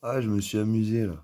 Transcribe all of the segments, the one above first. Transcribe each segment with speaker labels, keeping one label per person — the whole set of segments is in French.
Speaker 1: Ah, je me suis amusé là.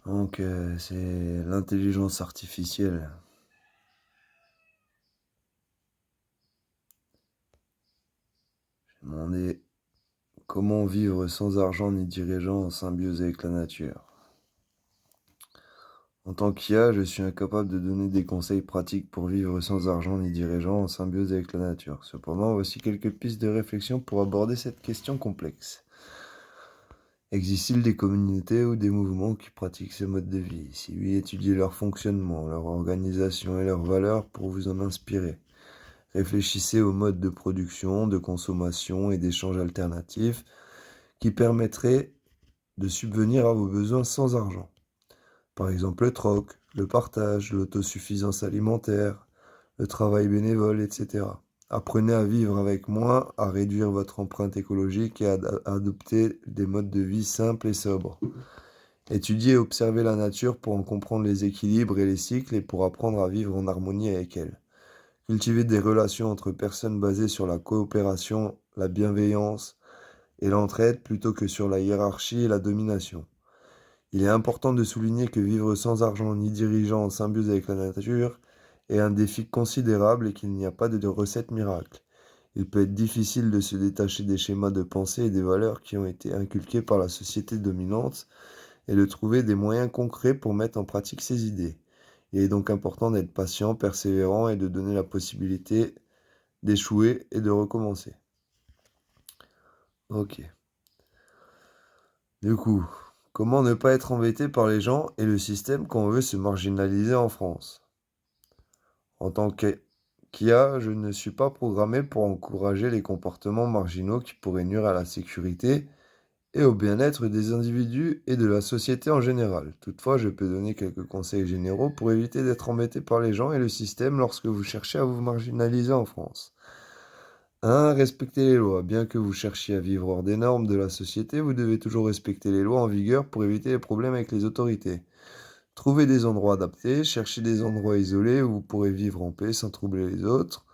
Speaker 1: Donc, c'est l'intelligence artificielle. J'ai demandé comment vivre sans argent ni dirigeant en symbiose avec la nature. En tant qu'IA, je suis incapable de donner des conseils pratiques pour vivre sans argent ni dirigeant en symbiose avec la nature. Cependant, voici quelques pistes de réflexion pour aborder cette question complexe. Existe-t-il des communautés ou des mouvements qui pratiquent ce mode de vie? Si oui, étudiez leur fonctionnement, leur organisation et leurs valeurs pour vous en inspirer. Réfléchissez aux modes de production, de consommation et d'échange alternatifs qui permettraient de subvenir à vos besoins sans argent. Par exemple le troc, le partage, l'autosuffisance alimentaire, le travail bénévole, etc. Apprenez à vivre avec moins, à réduire votre empreinte écologique et à adopter des modes de vie simples et sobres. Étudiez et observez la nature pour en comprendre les équilibres et les cycles et pour apprendre à vivre en harmonie avec elle. Cultivez des relations entre personnes basées sur la coopération, la bienveillance et l'entraide plutôt que sur la hiérarchie et la domination. Il est important de souligner que vivre sans argent ni dirigeant en symbiose avec la nature est un défi considérable et qu'il n'y a pas de recette miracle. Il peut être difficile de se détacher des schémas de pensée et des valeurs qui ont été inculquées par la société dominante et de trouver des moyens concrets pour mettre en pratique ces idées. Il est donc important d'être patient, persévérant et de donner la possibilité d'échouer et de recommencer. Ok. Du coup, comment ne pas être embêté par les gens et le système quand on veut se marginaliser en France? En tant qu'IA, je ne suis pas programmé pour encourager les comportements marginaux qui pourraient nuire à la sécurité et au bien-être des individus et de la société en général. Toutefois, je peux donner quelques conseils généraux pour éviter d'être embêté par les gens et le système lorsque vous cherchez à vous marginaliser en France. 1. Respectez les lois. Bien que vous cherchiez à vivre hors des normes de la société, vous devez toujours respecter les lois en vigueur pour éviter les problèmes avec les autorités. Trouvez des endroits adaptés, cherchez des endroits isolés où vous pourrez vivre en paix sans troubler les autres.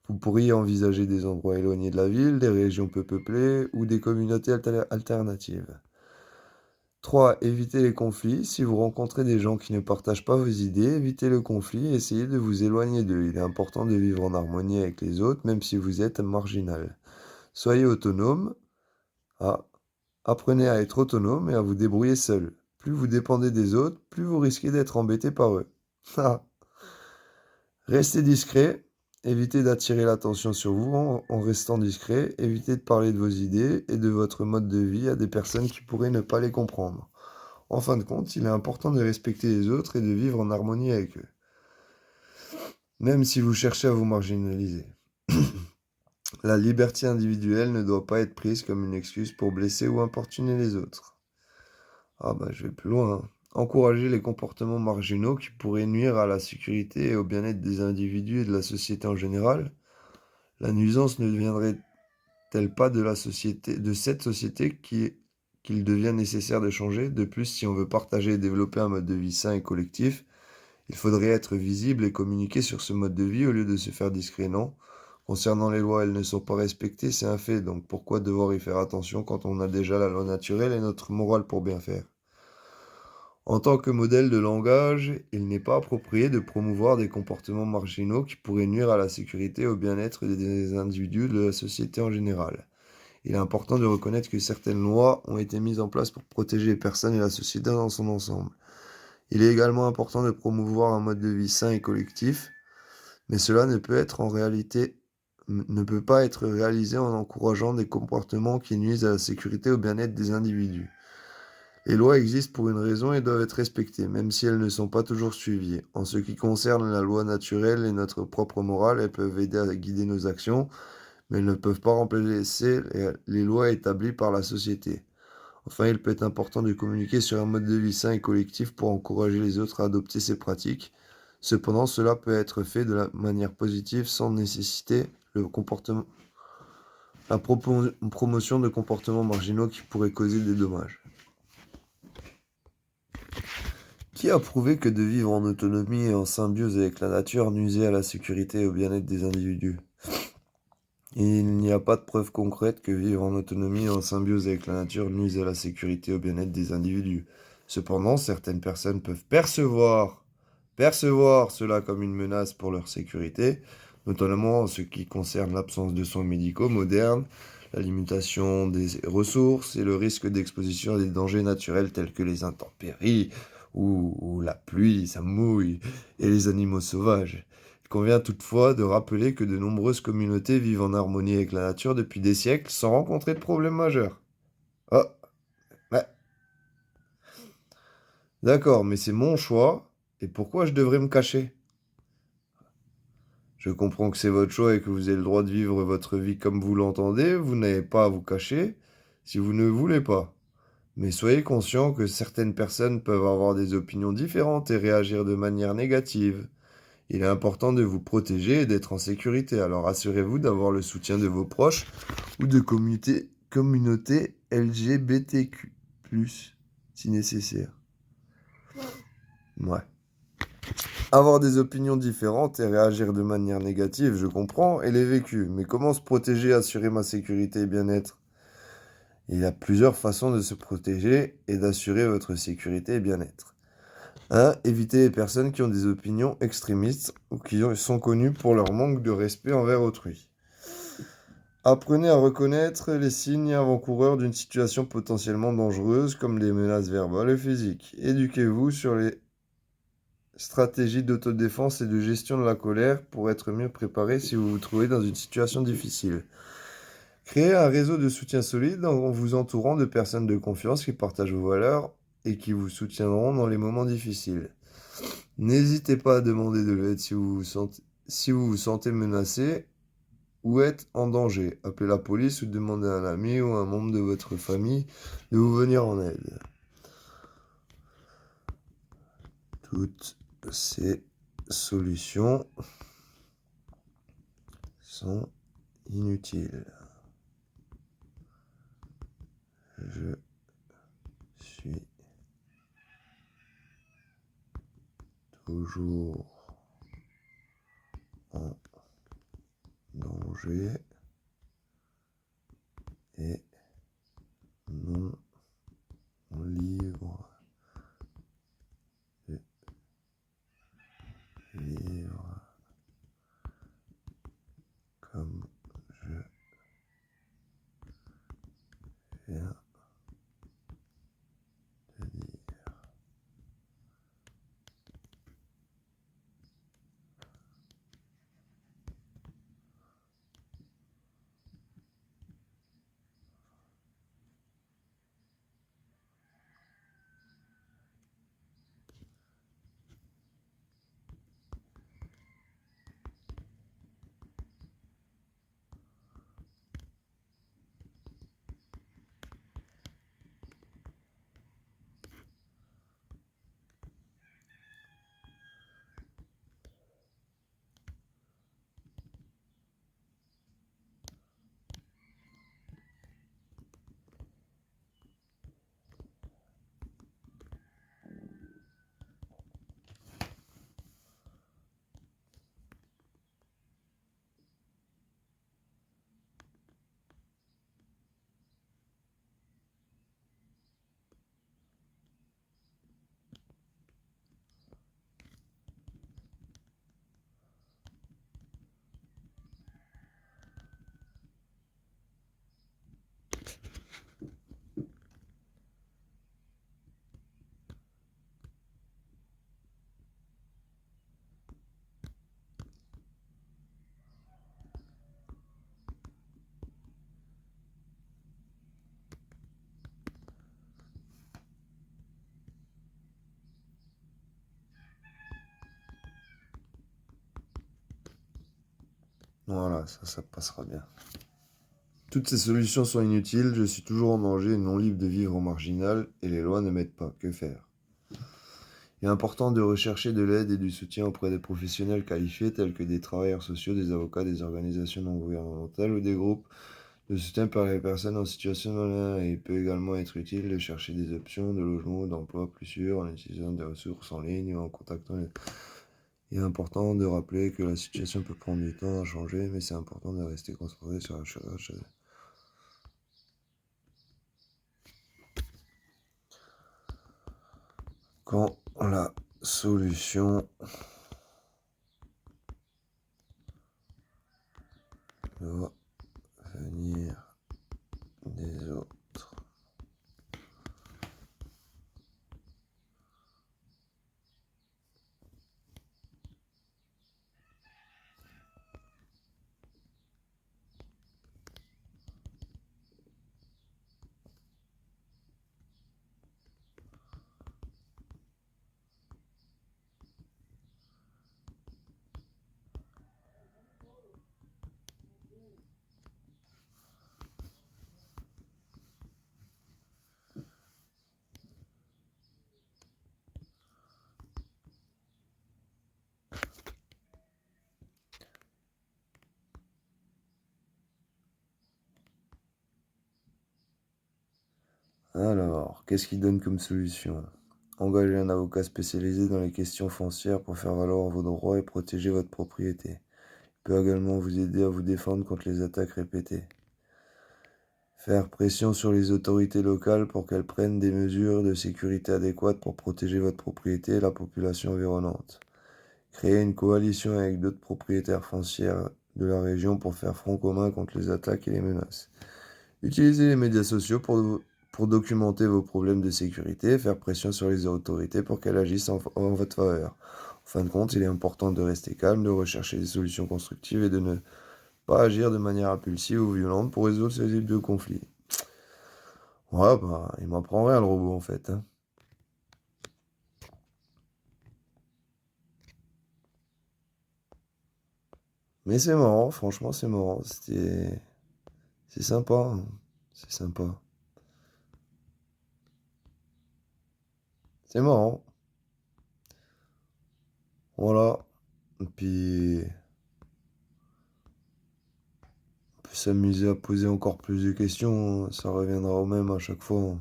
Speaker 1: Vous pourriez envisager des endroits éloignés de la ville, des régions peu peuplées ou des communautés alternatives. 3. Évitez les conflits. Si vous rencontrez des gens qui ne partagent pas vos idées, évitez le conflit et essayez de vous éloigner d'eux. Il est important de vivre en harmonie avec les autres, même si vous êtes marginal. Soyez autonome. Ah, apprenez à être autonome et à vous débrouiller seul. Plus vous dépendez des autres, plus vous risquez d'être embêté par eux. Ah. Restez discret. Évitez d'attirer l'attention sur vous en restant discret. Évitez de parler de vos idées et de votre mode de vie à des personnes qui pourraient ne pas les comprendre. En fin de compte, il est important de respecter les autres et de vivre en harmonie avec eux, même si vous cherchez à vous marginaliser. La liberté individuelle ne doit pas être prise comme une excuse pour blesser ou importuner les autres. Ah bah je vais plus loin, hein. Encourager les comportements marginaux qui pourraient nuire à la sécurité et au bien-être des individus et de la société en général. La nuisance ne viendrait-elle pas de la société, de cette société qu'il devient nécessaire de changer? De plus, si on veut partager et développer un mode de vie sain et collectif, il faudrait être visible et communiquer sur ce mode de vie au lieu de se faire discret, non? Concernant les lois, elles ne sont pas respectées, c'est un fait, donc pourquoi devoir y faire attention quand on a déjà la loi naturelle et notre morale pour bien faire? En tant que modèle de langage, il n'est pas approprié de promouvoir des comportements marginaux qui pourraient nuire à la sécurité et au bien-être des individus de la société en général. Il est important de reconnaître que certaines lois ont été mises en place pour protéger les personnes et la société dans son ensemble. Il est également important de promouvoir un mode de vie sain et collectif, mais cela ne peut pas être réalisé en encourageant des comportements qui nuisent à la sécurité et au bien-être des individus. Les lois existent pour une raison et doivent être respectées, même si elles ne sont pas toujours suivies. En ce qui concerne la loi naturelle et notre propre morale, elles peuvent aider à guider nos actions, mais elles ne peuvent pas remplacer les lois établies par la société. Enfin, il peut être important de communiquer sur un mode de vie sain et collectif pour encourager les autres à adopter ces pratiques. Cependant, cela peut être fait de la manière positive sans nécessiter la promotion de comportements marginaux qui pourraient causer des dommages. Qui a prouvé que de vivre en autonomie et en symbiose avec la nature nuisait à la sécurité et au bien-être des individus? Il n'y a pas de preuve concrète que vivre en autonomie et en symbiose avec la nature nuise à la sécurité et au bien-être des individus. Cependant, certaines personnes peuvent percevoir cela comme une menace pour leur sécurité, notamment en ce qui concerne l'absence de soins médicaux modernes, la limitation des ressources et le risque d'exposition à des dangers naturels tels que les intempéries ou la pluie, ça mouille, et les animaux sauvages. Il convient toutefois de rappeler que de nombreuses communautés vivent en harmonie avec la nature depuis des siècles sans rencontrer de problèmes majeurs. Oh, ouais, d'accord, mais c'est mon choix, et pourquoi je devrais me cacher? Je comprends que c'est votre choix et que vous avez le droit de vivre votre vie comme vous l'entendez, vous n'avez pas à vous cacher si vous ne voulez pas. Mais soyez conscient que certaines personnes peuvent avoir des opinions différentes et réagir de manière négative. Il est important de vous protéger et d'être en sécurité, alors assurez-vous d'avoir le soutien de vos proches ou de communautés LGBTQ+, si nécessaire. Ouais. Avoir des opinions différentes et réagir de manière négative, je comprends, et les vécus. Mais comment se protéger et assurer ma sécurité et bien-être? Il y a plusieurs façons de se protéger et d'assurer votre sécurité et bien-être. 1. Évitez les personnes qui ont des opinions extrémistes ou qui sont connues pour leur manque de respect envers autrui. Apprenez à reconnaître les signes avant-coureurs d'une situation potentiellement dangereuse comme les menaces verbales et physiques. Éduquez-vous sur les stratégies d'autodéfense et de gestion de la colère pour être mieux préparé si vous vous trouvez dans une situation difficile. Créez un réseau de soutien solide en vous entourant de personnes de confiance qui partagent vos valeurs et qui vous soutiendront dans les moments difficiles. N'hésitez pas à demander de l'aide si vous vous sentez menacé ou êtes en danger. Appelez la police ou demandez à un ami ou à un membre de votre famille de vous venir en aide. Toutes ces solutions sont inutiles. Je suis toujours en danger et non libre de vivre comme je viens de dire. Voilà, ça passera bien. Toutes ces solutions sont inutiles, je suis toujours en danger et non libre de vivre en marginal, et les lois ne m'aident pas. Que faire? Il est important de rechercher de l'aide et du soutien auprès des professionnels qualifiés tels que des travailleurs sociaux, des avocats, des organisations non gouvernementales ou des groupes de soutien par les personnes en situation de handicap. Il peut également être utile de chercher des options de logement ou d'emploi plus sûres en utilisant des ressources en ligne ou en contactant les... Il est important de rappeler que la situation peut prendre du temps à changer, mais c'est important de rester concentré sur la chose. Quand la solution doit venir des autres. Alors, qu'est-ce qu'il donne comme solution? Engagez un avocat spécialisé dans les questions foncières pour faire valoir vos droits et protéger votre propriété. Il peut également vous aider à vous défendre contre les attaques répétées. Faire pression sur les autorités locales pour qu'elles prennent des mesures de sécurité adéquates pour protéger votre propriété et la population environnante. Créer une coalition avec d'autres propriétaires foncières de la région pour faire front commun contre les attaques et les menaces. Utilisez les médias sociaux pour documenter vos problèmes de sécurité et faire pression sur les autorités pour qu'elles agissent en votre faveur. En fin de compte, il est important de rester calme, de rechercher des solutions constructives et de ne pas agir de manière impulsive ou violente pour résoudre ce type de conflit. Ouais, bah, il m'apprend rien le robot en fait, hein. Mais c'est marrant, franchement, c'est marrant. C'est sympa, hein. C'est sympa. C'est marrant. Voilà. Et puis, on peut s'amuser à poser encore plus de questions, hein. Ça reviendra au même à chaque fois, hein.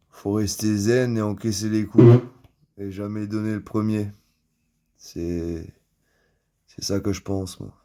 Speaker 1: Faut rester zen et encaisser les coups. Et jamais donner le premier. C'est ça que je pense, moi.